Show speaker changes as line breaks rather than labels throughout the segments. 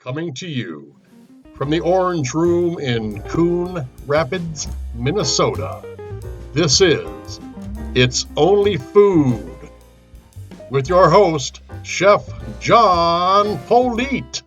coming to you from the Orange Room in Coon Rapids, Minnesota. This is It's Only Food with your host, Chef John Politte.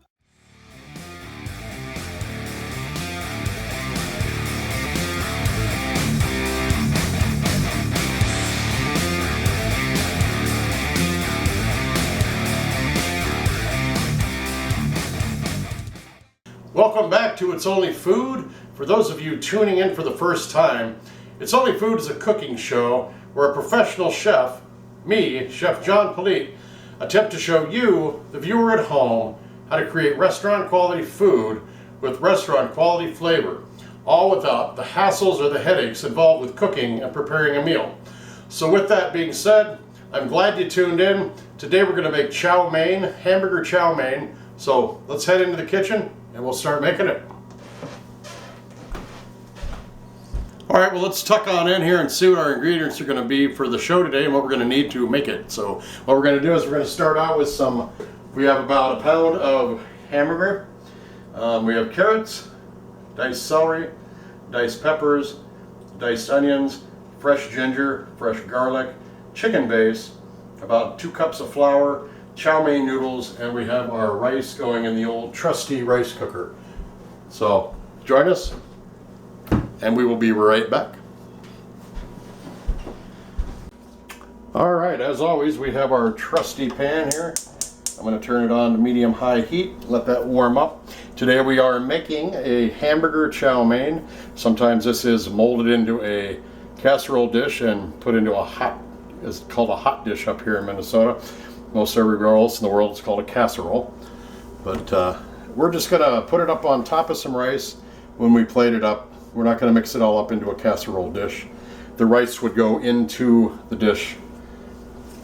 Welcome back to It's Only Food. For those of you tuning in for the first time, It's Only Food is a cooking show where a professional chef, me, Chef John Politte, attempt to show you, the viewer at home, how to create restaurant quality food with restaurant quality flavor, all without the hassles or the headaches involved with cooking and preparing a meal. So with that being said, I'm glad you tuned in. Today we're going to make chowmein, hamburger chowmein. So let's head into the kitchen and we'll start making it. All right, well, let's tuck on in here and see what our ingredients are going to be for the show today and what we're going to need to make it. So what we're going to do is we're going to start out with we have about a pound of hamburger. We have carrots, diced celery, diced peppers, diced onions, fresh ginger, fresh garlic, chicken base, about 2 cups of flour, chow mein noodles, and we have our rice going in the old trusty rice cooker. So join us and we will be right back. All right, as always, we have our trusty pan here. I'm going to turn it on to medium-high heat, let that warm up. Today we are making a hamburger chow mein. Sometimes this is molded into a casserole dish and put into it's called a hot dish up here in Minnesota. Most everywhere else in the world it's called a casserole. But we're just going to put it up on top of some rice when we plate it up. We're not going to mix it all up into a casserole dish. The rice would go into the dish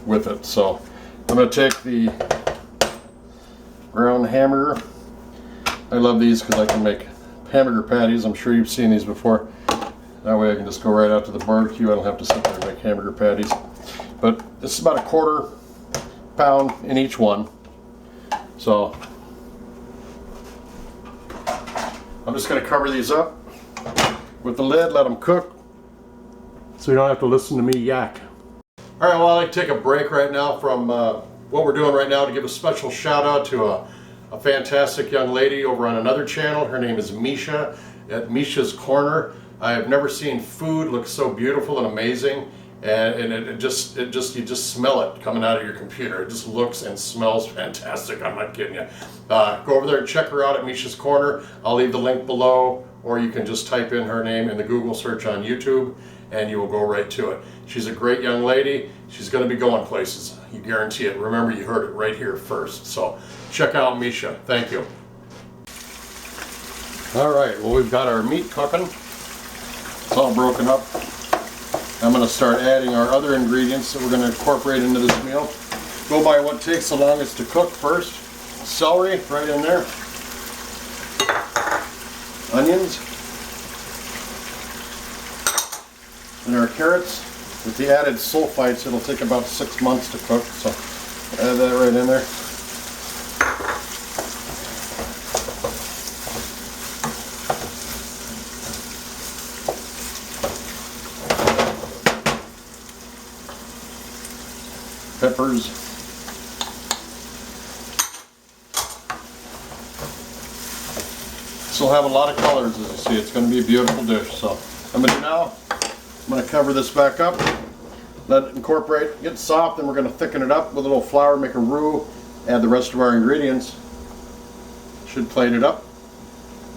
with it. So I'm going to take the ground hamburger. I love these because I can make hamburger patties. I'm sure you've seen these before. That way I can just go right out to the barbecue. I don't have to sit there and make hamburger patties. But this is about a 1/4 pound in each one. So I'm just going to cover these up with the lid, let them cook so you don't have to listen to me yak. All right, well, I'd like to take a break right now from what we're doing right now to give a special shout out to a fantastic young lady over on another channel. Her name is Misha at Misha's Corner. I have never seen food look so beautiful and amazing. And you just smell it coming out of your computer. It just looks and smells fantastic. I'm not kidding you. Go over there and check her out at Misha's Corner. I'll leave the link below, or you can just type in her name in the Google search on YouTube and you will go right to it. She's a great young lady. She's going to be going places. You guarantee it. Remember, you heard it right here first. So check out Misha. Thank you. All right, well, we've got our meat cooking. It's all broken up. I'm going to start adding our other ingredients that we're going to incorporate into this meal. Go by what takes the longest to cook first. Celery right in there. Onions. And our carrots. With the added sulfites, it'll take about 6 months to cook. So add that right in there. Peppers. This will have a lot of colors, as you see. It's going to be a beautiful dish. So I'm going to do now, I'm going to cover this back up, let it incorporate, get soft, and we're going to thicken it up with a little flour, make a roux, add the rest of our ingredients. Should plate it up.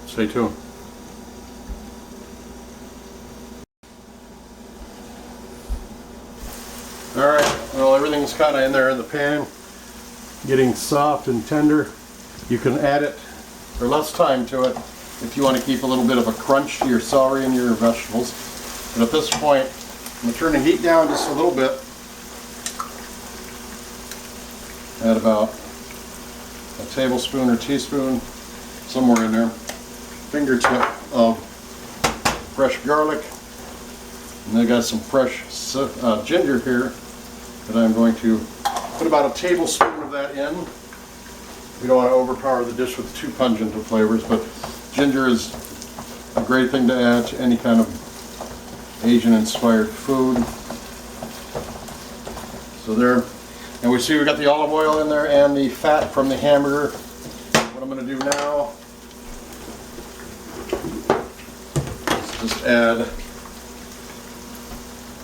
Stay tuned. Alright, well, everything's kind of in there in the pan, getting soft and tender. You can add it, or less time to it, if you want to keep a little bit of a crunch to your celery and your vegetables. But at this point, I'm going to turn the heat down just a little bit. Add about a tablespoon or teaspoon, somewhere in there, fingertip of fresh garlic. And I got some fresh ginger here that I'm going to put about a tablespoon of that in. We don't want to overpower the dish with too pungent of flavors, but ginger is a great thing to add to any kind of Asian-inspired food. So there, and we see we got the olive oil in there and the fat from the hamburger. What I'm going to do now is just add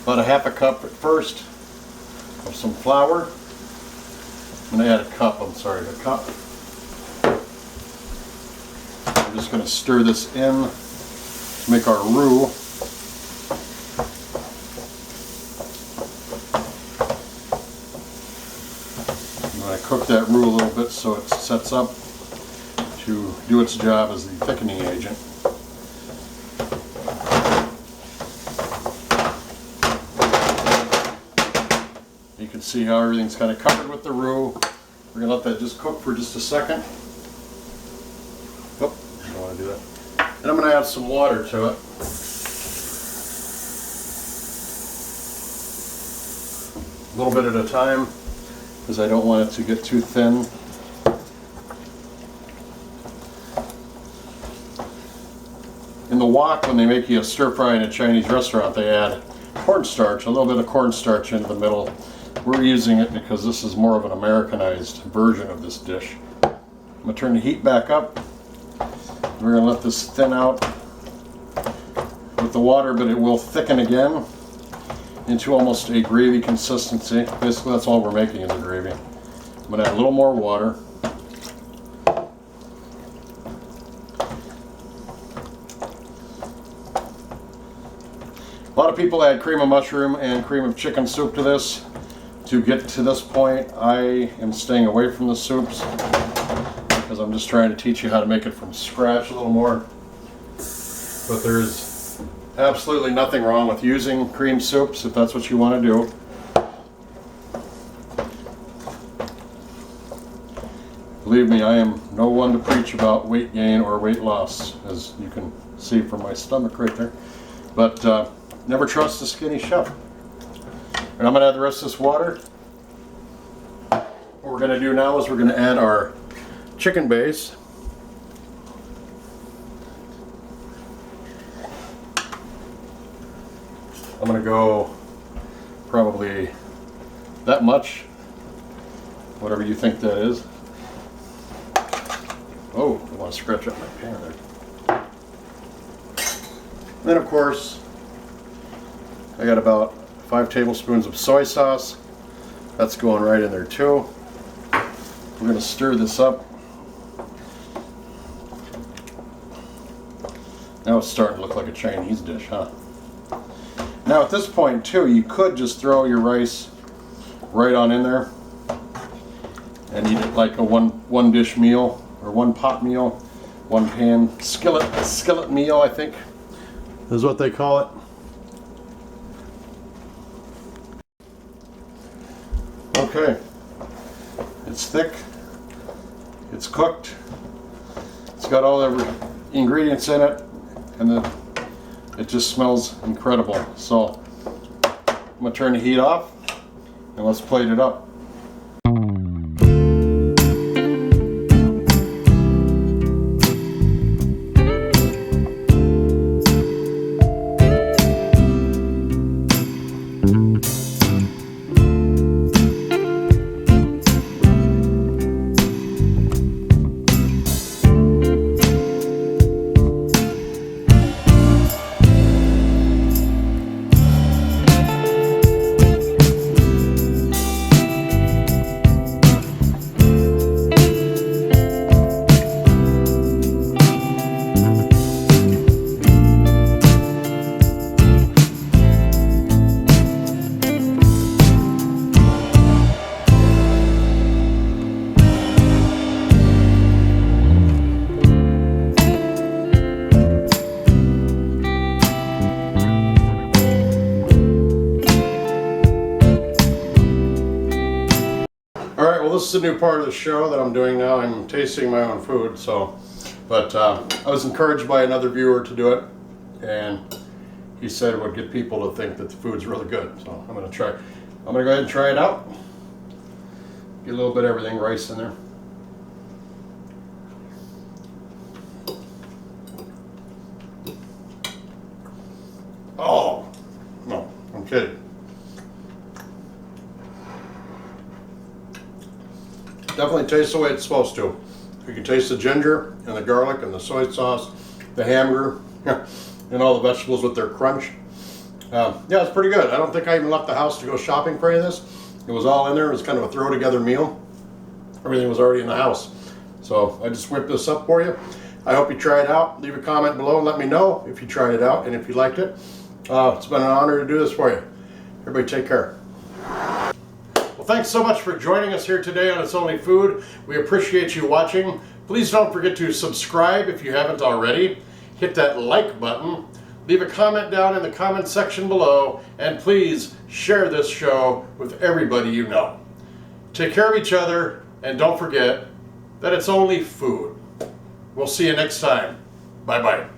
about a half a cup at first of some flour. I'm going to add a cup, a cup. I'm just going to stir this in to make our roux. I'm going to cook that roux a little bit so it sets up to do its job as the thickening agent. You can see how everything's kind of covered with the roux. We're going to let that just cook for just a second. Oh, I don't want to do that. And I'm going to add some water to it. A little bit at a time, because I don't want it to get too thin. In the wok, when they make you a stir fry in a Chinese restaurant, they add cornstarch, a little bit of cornstarch into the middle. We're using it because this is more of an Americanized version of this dish. I'm going to turn the heat back up. We're going to let this thin out with the water, but it will thicken again into almost a gravy consistency. Basically, that's all we're making is a gravy. I'm going to add a little more water. A lot of people add cream of mushroom and cream of chicken soup to this. To get to this point, I am staying away from the soups because I'm just trying to teach you how to make it from scratch a little more. But there's absolutely nothing wrong with using cream soups if that's what you want to do. Believe me, I am no one to preach about weight gain or weight loss, as you can see from my stomach right there. But never trust a skinny chef. And I'm going to add the rest of this water. What we're going to do now is we're going to add our chicken base. I'm going to go probably that much, whatever you think that is. Oh, I want to scratch up my pan there. And then of course, I got about 5 tablespoons of soy sauce. That's going right in there too. We're going to stir this up. Now it's starting to look like a Chinese dish, huh? Now at this point too, you could just throw your rice right on in there and eat it like a one dish meal or one pot meal, one pan skillet meal, I think is what they call it. Okay, it's thick, it's cooked, it's got all the ingredients in it, and it just smells incredible. So I'm going to turn the heat off and let's plate it up. This is a new part of the show that I'm doing now. I'm tasting my own food, but I was encouraged by another viewer to do it, and he said it would get people to think that the food's really good. So I'm going to try. I'm going to go ahead and try it out. Get a little bit of everything, rice in there. kidding. Definitely tastes the way it's supposed to. You can taste the ginger and the garlic and the soy sauce, the hamburger, and all the vegetables with their crunch. Yeah, it's pretty good. I don't think I even left the house to go shopping for any of this. It was all in there. It was kind of a throw together meal. Everything was already in the house. So I just whipped this up for you. I hope you try it out. Leave a comment below and let me know if you tried it out and if you liked it. It's been an honor to do this for you. Everybody take care. Well, thanks so much for joining us here today on It's Only Food. We appreciate you watching. Please don't forget to subscribe if you haven't already. Hit that like button. Leave a comment down in the comment section below. And please share this show with everybody you know. Take care of each other and don't forget that it's only food. We'll see you next time. Bye-bye.